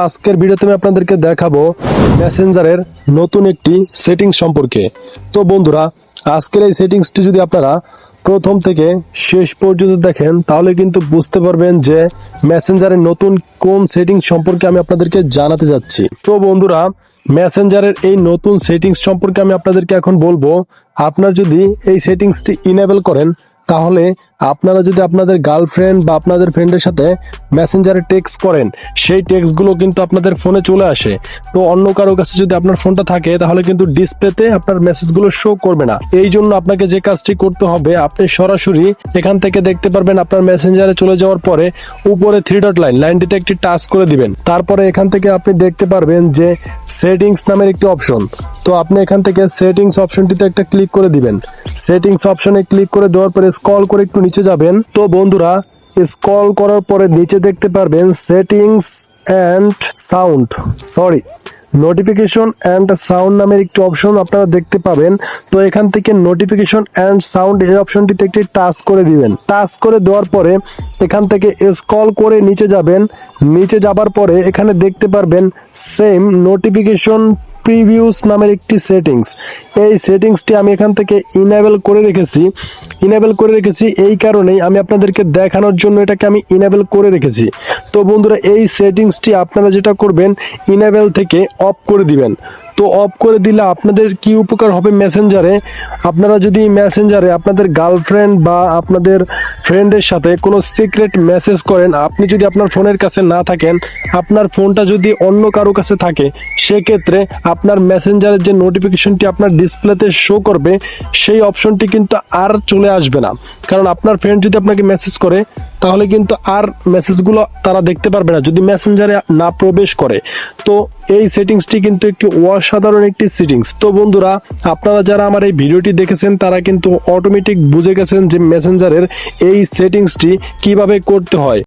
আজকের ভিডিওতে আমি আপনাদেরকে দেখাবো মেসেঞ্জারের নতুন একটি সেটিংস সম্পর্কে। তো বন্ধুরা, আজকের এই সেটিংসটি যদি আপনারা প্রথম থেকে শেষ পর্যন্ত দেখেন তাহলে কিন্তু বুঝতে পারবেন যে মেসেঞ্জারের নতুন কোন সেটিংস সম্পর্কে আমি আপনাদেরকে জানাতে যাচ্ছি। তো বন্ধুরা, মেসেঞ্জারের এই নতুন সেটিংস সম্পর্কে আমি আপনাদেরকে এখন বলবো। আপনারা যদি এই সেটিংসটি ইনেবল করেন তাহলে আপনারা যদি আপনাদের গার্লফ্রেন্ড বা আপনাদের ফ্রেন্ডের সাথে মেসেঞ্জারে টেক্সট করেন, সেই টেক্সটগুলো কিন্তু আপনাদের ফোনে চলে আসে। তো অন্য কারো কাছে যদি আপনার ফোনটা থাকে তাহলে কিন্তু ডিসপ্লেতে আপনার মেসেজগুলো শো করবে না। এই জন্য আপনাকে যে কাজটি করতে হবে, আপনি সরাসরি এখান থেকে দেখতে পারবেন আপনার মেসেঞ্জারে চলে যাওয়ার পরে উপরে 3 ডট লাইনটিতে একটি টাচ করে দিবেন। তারপরে এখান থেকে আপনি দেখতে পারবেন যে সেটিংস নামের একটি অপশন। তো আপনি এখান থেকে সেটিংস অপশনটিতে একটা ক্লিক করে দিবেন। সেটিংস অপশনে ক্লিক করে দেওয়ার পরে স্ক্রল করে একটু নিচে যাবেন। তো বন্ধুরা, স্ক্রল করার পরে নিচে দেখতে পারবেন settings and notification and sound নামের একটি অপশন আপনারা দেখতে পাবেন। তো এখান থেকে নোটিফিকেশন অ্যান্ড সাউন্ড এই অপশনটিতে একটি টাচ করে দিবেন। টাচ করে দেওয়ার পরে এখান থেকে স্ক্রল করে নিচে যাবেন। নিচে যাবার পরে এখানে দেখতে পারবেন সেম নোটিফিকেশন প্রিভিউস নামের একটি সেটিংস। এই সেটিংসটি আমি এখান থেকে ইনেবল করে রেখেছি। এই কারণেই আমি আপনাদেরকে দেখানোর জন্য এটাকে আমি ইনেবল করে রেখেছি। তো বন্ধুরা, এই সেটিংসটি আপনারা যেটা করবেন, ইনেবল থেকে অফ করে দিবেন। তো অফ করে দিলে আপনাদের কি উপকার হবে মেসেঞ্জারে, আপনারা যদি মেসেঞ্জারে আপনাদের গার্লফ্রেন্ড বা আপনাদের ফ্রেন্ডের সাথে কোনো সিক্রেট মেসেজ করেন, আপনি যদি আপনার ফোনের কাছে না থাকেন, আপনার ফোনটা যদি অন্য কারো কাছে থাকে, সেক্ষেত্রে আপনার মেসেঞ্জারের যে নোটিফিকেশনটি আপনার ডিসপ্লেতে শো করবে, সেই অপশনটি কিন্তু আর চলে আসবে না। কারণ আপনার ফ্রেন্ড যদি আপনাকে মেসেজ করে তাহলে কিন্তু আর মেসেজগুলো তারা দেখতে পারবে না যদি মেসেঞ্জারে না প্রবেশ করে। তো এই সেটিংসটি কিন্তু একটি অসাধারণ একটি সেটিংস। তো বন্ধুরা, আপনারা যারা আমার এই ভিডিওটি দেখেছেন তারা কিন্তু অটোমেটিক বুঝে গেছেন যে মেসেঞ্জারের এই সেটিংসটি কিভাবে করতে হয়।